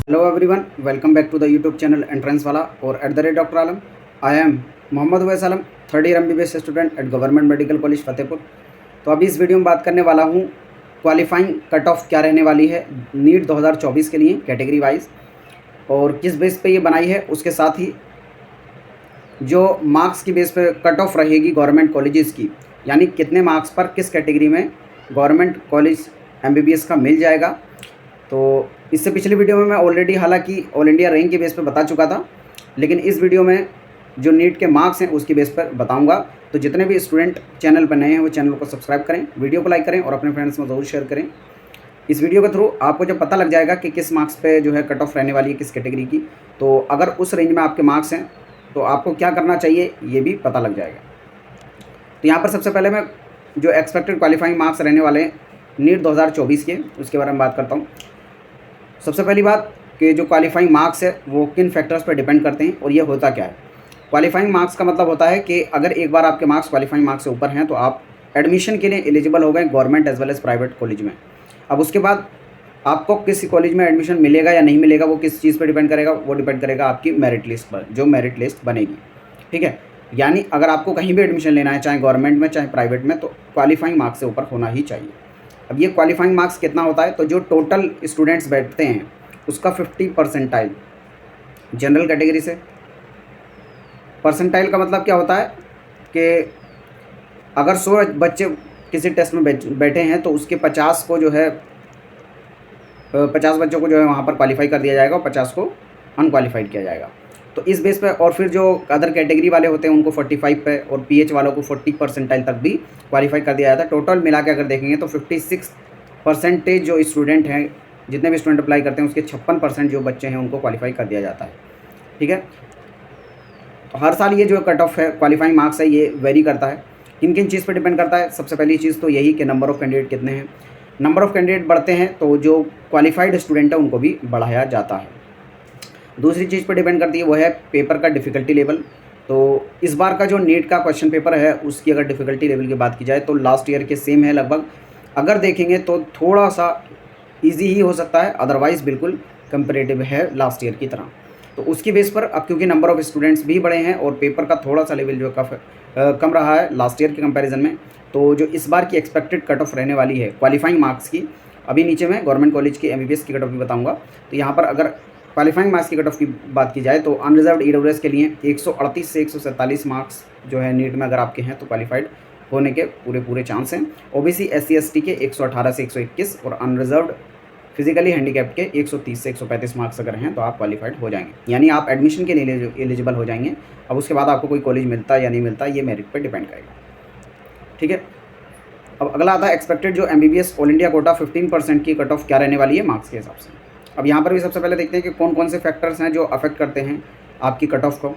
Hello everyone, welcome back to the YouTube channel entrance वाला और @doctor Alam. I am Mohammad Uwais Alam, third year MBBS student at government medical college Fatehpur. तो अभी इस video में बात करने वाला हूँ क्वालिफाइंग कट ऑफ क्या रहने वाली है नीट 2024 के लिए कैटेगरी वाइज, और किस बेस पे ये बनाई है। उसके साथ ही जो मार्क्स की बेस पे कट ऑफ रहेगी गवर्नमेंट कॉलेजेस की, यानी कितने मार्क्स पर किस कैटेगरी में गवर्नमेंट कॉलेज MBBS का मिल जाएगा। तो इससे पिछली वीडियो में मैं ऑलरेडी हालांकि ऑल इंडिया रैंक के बेस पे बता चुका था, लेकिन इस वीडियो में जो नीट के मार्क्स हैं उसकी बेस पर बताऊंगा। तो जितने भी स्टूडेंट चैनल पर नए हैं वो चैनल को सब्सक्राइब करें, वीडियो को लाइक करें और अपने फ्रेंड्स में ज़रूर शेयर करें। इस वीडियो के थ्रू आपको जब पता लग जाएगा कि किस मार्क्स पे जो है कट ऑफ रहने वाली है किस कैटेगरी की, तो अगर उस रेंज में आपके मार्क्स हैं तो आपको क्या करना चाहिए ये भी पता लग जाएगा। तो यहाँ पर सबसे पहले मैं जो एक्सपेक्टेड क्वालिफाइंग मार्क्स रहने वाले हैं नीट 2024 के, उसके बारे में बात करता हूँ। सबसे पहली बात कि जो क्वालिफाइंग मार्क्स है वो किन फैक्टर्स पर डिपेंड करते हैं और ये होता क्या है। क्वालिफाइंग मार्क्स का मतलब होता है कि अगर एक बार आपके मार्क्स क्वालिफाइंग मार्क्स से ऊपर हैं तो आप एडमिशन के लिए एलिजिबल हो गए government as well as private college में। अब उसके बाद आपको किस कॉलेज में एडमिशन मिलेगा या नहीं मिलेगा वो किस चीज़ पर डिपेंड करेगा, वो डिपेंड करेगा आपकी मेरिट लिस्ट पर, जो मेरिट लिस्ट बनेगी। ठीक है, यानी अगर आपको कहीं भी एडमिशन लेना है, चाहे गवर्नमेंट में चाहे प्राइवेट में, तो क्वालिफाइंग मार्क्स से ऊपर होना ही चाहिए। अब ये क्वालिफाइंग मार्क्स कितना होता है, तो जो टोटल स्टूडेंट्स बैठते हैं उसका 50 परसेंटाइल जनरल कैटेगरी से। परसेंटाइल का मतलब क्या होता है कि अगर 100 बच्चे किसी टेस्ट में बैठे हैं तो उसके 50 को जो है 50 बच्चों को जो है वहाँ पर क्वालिफाई कर दिया जाएगा और 50 को अनक्वालिफाइड किया जाएगा। तो इस बेस पे, और फिर जो अदर कैटेगरी वाले होते हैं उनको 45 पे और PH वालों को 40 परसेंटाइल तक भी क्वालिफाई कर दिया जाता है। टोटल मिला के अगर देखेंगे तो 56% जो स्टूडेंट हैं, जितने भी स्टूडेंट अप्लाई करते हैं उसके 56% जो बच्चे हैं उनको क्वालिफाई कर दिया जाता है। ठीक है, तो हर साल ये जो कट ऑफ है क्वालिफाइंग मार्क्स है ये वेरी करता है। किन किन चीज़ पर डिपेंड करता है, सबसे पहली चीज़ तो यही कि नंबर ऑफ़ कैंडिडेट कितने हैं। नंबर ऑफ़ कैंडिडेट बढ़ते हैं तो जो क्वालिफाइड स्टूडेंट है उनको भी बढ़ाया जाता है। दूसरी चीज़ पर डिपेंड करती है वो है पेपर का डिफ़िकल्टी लेवल। तो इस बार का जो नीट का क्वेश्चन पेपर है उसकी अगर डिफ़िकल्टी लेवल की बात की जाए तो लास्ट ईयर के सेम है लगभग। अगर देखेंगे तो थोड़ा सा ईजी ही हो सकता है, अदरवाइज़ बिल्कुल कंपेरेटिव है लास्ट ईयर की तरह। तो उसकी बेस पर अब क्योंकि नंबर ऑफ़ स्टूडेंट्स भी बढ़े हैं और पेपर का थोड़ा सा लेवल जो कम रहा है लास्ट ईयर के कंपैरिजन में, तो जो इस बार की एक्सपेक्टेड कट ऑफ रहने वाली है क्वालिफाइंग मार्क्स की, अभी नीचे मैं गवर्नमेंट कॉलेज की MBBS की कट ऑफ भी बताऊँगा। तो यहाँ पर अगर क्वालिफाइंग मार्क्स की कट ऑफ की बात की जाए तो अनरिजर्व्ड EWS के लिए 138 से 147 मार्क्स जो है नीट में अगर आपके हैं तो क्वालिफाइड होने के पूरे चांस हैं। OBC SC ST के 118 से 121 और अनरिजर्व्ड फिजिकली हैंडीकैप्ड के 130 से 135 मार्क्स अगर हैं तो आप क्वालिफाइड हो जाएंगे, यानी आप एडमिशन के लिए एलिजिबल हो जाएंगे। अब उसके बाद आपको कोई कॉलेज मिलता है या नहीं मिलता ये मेरिट पर डिपेंड करेगा। ठीक है, अब अगला आता है एक्सपेक्टेड जो MBBS ऑल इंडिया कोटा 15% की कट ऑफ क्या रहने वाली है मार्क्स के हिसाब से। अब यहाँ पर भी सबसे पहले देखते हैं कि कौन कौन से फैक्टर्स हैं जो अफेक्ट करते हैं आपकी कट ऑफ को।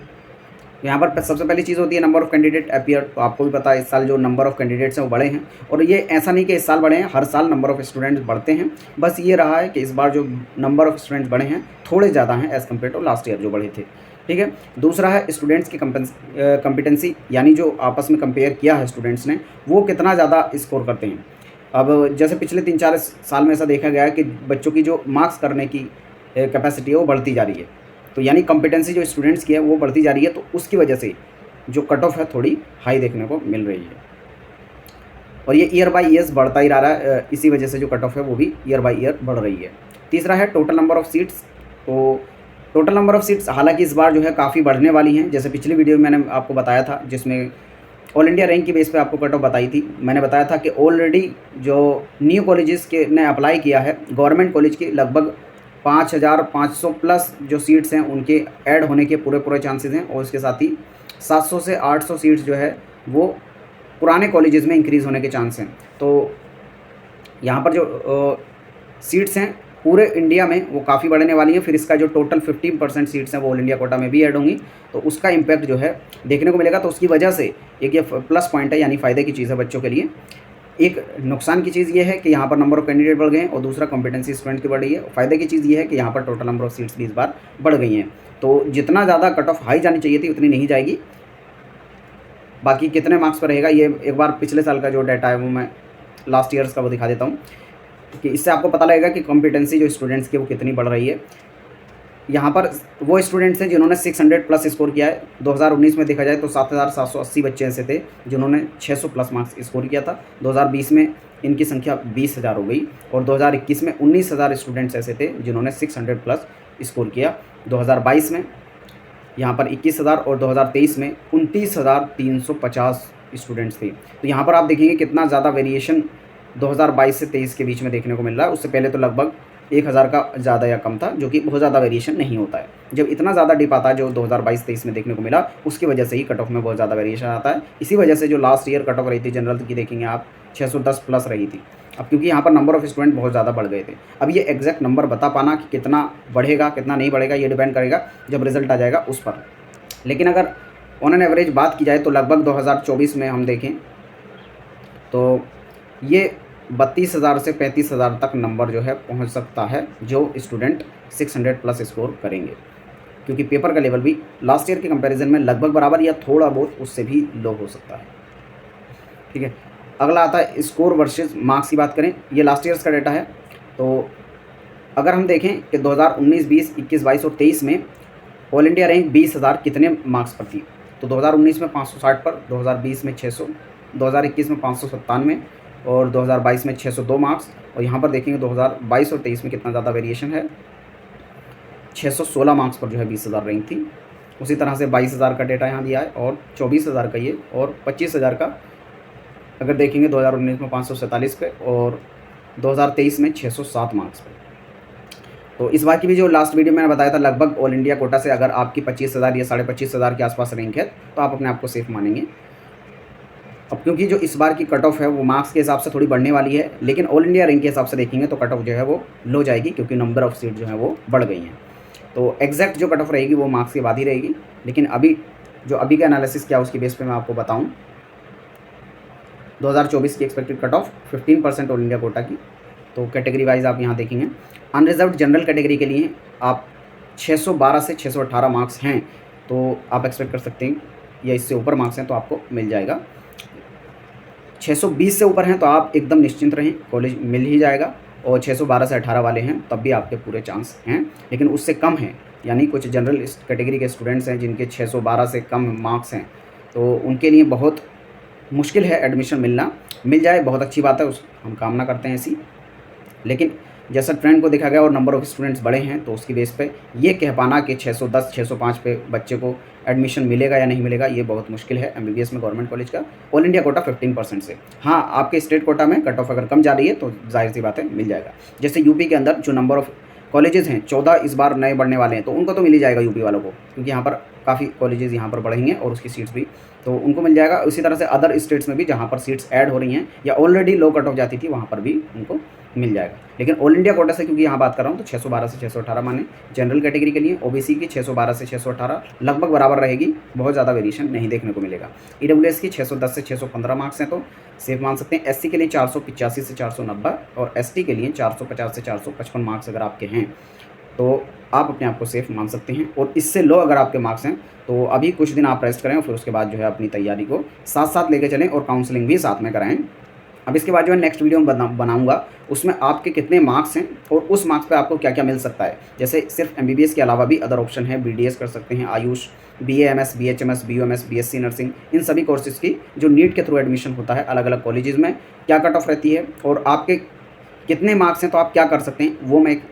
यहाँ पर सबसे पहली चीज़ होती है नंबर ऑफ़ कैंडिडेट अपीयर। तो आपको भी पता है इस साल जो नंबर ऑफ़ कैंडिडेट्स हैं वो बढ़े हैं, और ये ऐसा नहीं कि इस साल बढ़े हैं, हर साल नंबर ऑफ़ स्टूडेंट्स बढ़ते हैं। बस ये रहा है कि इस बार जो नंबर ऑफ़ स्टूडेंट्स बढ़े हैं थोड़े ज़्यादा हैं as compare to last year जो बढ़े थे। ठीक है, दूसरा है स्टूडेंट्स की कम्पिटेंसी, यानी जो आपस में कंपेयर किया है स्टूडेंट्स ने वो कितना ज़्यादा स्कोर करते हैं। अब जैसे पिछले 3-4 साल में ऐसा देखा गया है कि बच्चों की जो मार्क्स करने की कैपेसिटी है वो बढ़ती जा रही है, तो यानी कॉम्पिटेंसी जो स्टूडेंट्स की है वो बढ़ती जा रही है, तो उसकी वजह से जो कट ऑफ है थोड़ी हाई देखने को मिल रही है। और ये ईयर बाय ईयर्स बढ़ता ही रहा है, इसी वजह से जो कट ऑफ है वो भी ईयर बाय ईयर बढ़ रही है। तीसरा है टोटल नंबर ऑफ़ सीट्स। तो टोटल नंबर ऑफ़ सीट्स हालांकि इस बार जो है काफ़ी बढ़ने वाली हैं। जैसे पिछली वीडियो में मैंने आपको बताया था जिसमें ऑल इंडिया रैंक की बेस पे आपको कट ऑफ बताई थी, मैंने बताया था कि ऑलरेडी जो न्यू कॉलेजेस के ने अप्लाई किया है गवर्नमेंट कॉलेज की लगभग 5500 प्लस जो सीट्स हैं उनके ऐड होने के पूरे चांसेस हैं, और उसके साथ ही 700 से 800 सीट्स जो है वो पुराने कॉलेजेस में इंक्रीज़ होने के चांस हैं। तो यहाँ पर जो सीट्स हैं पूरे इंडिया में वो काफ़ी बढ़ने वाली हैं। फिर इसका जो टोटल 15% सीट्स हैं वो ऑल इंडिया कोटा में भी ऐड होंगी, तो उसका इम्पैक्ट जो है देखने को मिलेगा। तो उसकी वजह से एक ये प्लस पॉइंट है, यानी फ़ायदे की चीज़ है बच्चों के लिए। एक नुकसान की चीज़ ये है कि यहाँ पर नंबर ऑफ़ कैंडिडेट बढ़ गए हैं, और दूसरा कॉम्पिटेंसी स्टूडेंट की बढ़ रही है। फ़ायदे की चीज़ ये है कि यहाँ पर टोटल नंबर ऑफ़ सीट्स भी इस बार बढ़ गई हैं। तो जितना ज़्यादा कट ऑफ हाई जानी चाहिए थी उतनी नहीं जाएगी। बाकी कितने मार्क्स पर रहेगा ये एक बार पिछले साल का जो डाटा है वो मैं लास्ट ईयर्स का वो दिखा देता हूँ, कि इससे आपको पता लगेगा कि कॉम्पिटेंसी जो स्टूडेंट्स की वो कितनी बढ़ रही है। यहाँ पर वो स्टूडेंट्स हैं जिन्होंने 600 प्लस स्कोर किया है। 2019 में देखा जाए तो 7,780 बच्चे ऐसे थे जिन्होंने 600 प्लस मार्क्स स्कोर किया था। 2020 में इनकी संख्या 20,000 हो गई और 2021 में 19,000 स्टूडेंट्स ऐसे थे जिन्होंने 600 प्लस स्कोर किया। 2022 में यहाँ पर 21,000 और 2023 में 29,350 स्टूडेंट्स थे। तो यहाँ पर आप देखेंगे कितना ज़्यादा वेरिएशन 2022 से 23 के बीच में देखने को मिल रहा है। उससे पहले तो लगभग 1,000 का ज़्यादा या कम था, जो कि बहुत ज़्यादा वेरिएशन नहीं होता है। जब इतना ज़्यादा डिप आता है जो 2022-23 में देखने को मिला, उसकी वजह से ही कट ऑफ में बहुत ज़्यादा वेरिएशन आता है। इसी वजह से जो लास्ट ईयर कट ऑफ रही थी जनरल की, देखेंगे आप 610 प्लस रही थी। अब क्योंकि यहाँ पर नंबर ऑफ़ स्टूडेंट बहुत ज़्यादा बढ़ गए थे। अब ये एग्जैक्ट नंबर बता पाना कि कितना बढ़ेगा कितना नहीं बढ़ेगा, ये डिपेंड करेगा जब रिजल्ट आ जाएगा उस पर। लेकिन अगर ऑन एन एवरेज बात की जाए तो लगभग 2024 में हम देखें तो ये 32,000 से 35,000 तक नंबर जो है पहुंच सकता है जो स्टूडेंट 600 प्लस स्कोर करेंगे, क्योंकि पेपर का लेवल भी लास्ट ईयर के कंपैरिजन में लगभग बराबर या थोड़ा बहुत उससे भी लो हो सकता है। ठीक है, अगला आता है स्कोर वर्सेस मार्क्स की बात करें। ये लास्ट ईयर्स का डेटा है। तो अगर हम देखें कि 2019, 20, 21, 22 और 23 में ऑल इंडिया रैंक 20,000 कितने मार्क्स पर थी, तो 2019 में 560 पर, 2020 में 600, 2021 में 597 और 2022 में 602 मार्क्स। और यहाँ पर देखेंगे 2022 और 23 में कितना ज़्यादा वेरिएशन है, 616 मार्क्स पर जो है 20,000 रैंक थी। उसी तरह से 22,000 का डेटा यहाँ दिया है और 24,000 का ये, और 25,000 का अगर देखेंगे 2019 में 547 पे और 2023 में 607 मार्क्स पे। तो इस बार की भी जो लास्ट वीडियो मैंने बताया था, लगभग ऑल इंडिया कोटा से अगर आपकी 25,000 या 25,500 के आसपास रैंक है तो आप अपने आप को सेफ मानेंगे। अब क्योंकि जो इस बार की कट ऑफ है वो मार्क्स के हिसाब से थोड़ी बढ़ने वाली है, लेकिन ऑल इंडिया रैंक के हिसाब से देखेंगे तो कट ऑफ जो है वो लो जाएगी, क्योंकि नंबर ऑफ सीट जो है वो बढ़ गई हैं। तो एग्जैक्ट जो कट ऑफ रहेगी वो मार्क्स के बाद ही रहेगी। लेकिन अभी का एनालिसिस क्या उसकी बेस पे मैं आपको बताऊँ, 2024 की expected cut off 15% all India quota की। तो कैटेगरी वाइज आप यहाँ देखेंगे, अनरिजर्व्ड जनरल कैटेगरी के लिए आप 612 से 618 मार्क्स हैं तो आप एक्सपेक्ट कर सकते हैं, या इससे ऊपर मार्क्स हैं तो आपको मिल जाएगा। 620 से ऊपर हैं तो आप एकदम निश्चिंत रहें, कॉलेज मिल ही जाएगा। और 612 से 18 वाले हैं तब भी आपके पूरे चांस हैं। लेकिन उससे कम हैं, यानी कुछ जनरल कैटेगरी के स्टूडेंट्स हैं जिनके 612 से कम मार्क्स हैं, तो उनके लिए बहुत मुश्किल है एडमिशन मिलना। मिल जाए बहुत अच्छी बात है, उस हम कामना करते हैं ऐसी। लेकिन जैसा ट्रेंड को देखा गया और नंबर ऑफ़ स्टूडेंट्स बड़े हैं, तो उसकी बेस पे ये कह पाना कि 610, 605 पे बच्चे को एडमिशन मिलेगा या नहीं मिलेगा, ये बहुत मुश्किल है एमबीबीएस में गवर्नमेंट कॉलेज का। ऑल इंडिया कोटा 15% से। हाँ, आपके स्टेट कोटा में कट ऑफ अगर कम जा रही है तो जाहिर सी बात है मिल जाएगा। जैसे यूपी के अंदर जो नंबर ऑफ़ कॉलेजेस हैं 14 इस बार नए बढ़ने वाले हैं, तो उनको तो मिल ही जाएगा यूपी वालों को, क्योंकि यहाँ पर काफ़ी कॉलेजेस यहाँ पर बढ़ेंगे और उसकी सीट्स भी तो उनको मिल जाएगा। उसी तरह से अदर स्टेट्स में भी जहाँ पर सीट्स ऐड हो रही हैं या ऑलरेडी लो कट ऑफ जाती थी वहाँ पर भी उनको मिल जाएगा। लेकिन ऑल इंडिया कोटा से क्योंकि यहाँ बात कर रहा हूँ तो 612 से 618 माने जनरल कैटेगरी के लिए। ओबीसी की 612 से 618 लगभग बराबर रहेगी, बहुत ज़्यादा वेरिएशन नहीं देखने को मिलेगा। ईडब्ल्यूएस की 610 से 615 मार्क्स हैं तो सेफ मान सकते हैं। एससी के लिए 485 से 490 और एसटी के लिए 450 से 455 मार्क्स अगर आपके हैं तो आप अपने आप को सेफ मान सकते हैं। और इससे लो अगर आपके मार्क्स हैं तो अभी कुछ दिन आप रेस्ट करें और फिर उसके बाद जो है अपनी तैयारी को साथ साथ लेके चलें और काउंसलिंग भी साथ में कराएं। अब इसके बाद जो है नेक्स्ट वीडियो में बनाऊंगा उसमें आपके कितने मार्क्स हैं और उस मार्क्स पे आपको क्या क्या मिल सकता है। जैसे सिर्फ एमबीबीएस के अलावा भी अदर ऑप्शन है, बीडीएस कर सकते हैं, AYUSH, BAMS, BHMS, BUMS, BSc nursing, इन सभी कोर्सेज़ की जो नीट के थ्रू एडमिशन होता है अलग अलग कॉलेजेस में, क्या कट ऑफ रहती है और आपके कितने मार्क्स हैं तो आप क्या कर सकते हैं, वो मैं एक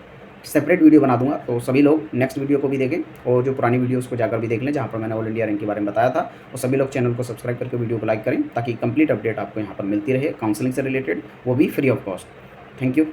सेपरेट वीडियो बना दूंगा। तो सभी लोग नेक्स्ट वीडियो को भी देखें और जो पुरानी वीडियोस को जाकर भी देख लें जहाँ पर मैंने ऑल इंडिया रैंक के बारे में बताया था। तो सभी लोग चैनल को सब्सक्राइब करके वीडियो को लाइक करें ताकि कंप्लीट अपडेट आपको यहाँ पर मिलती रहे काउंसलिंग से रिलेटेड, वो भी free of cost. Thank you.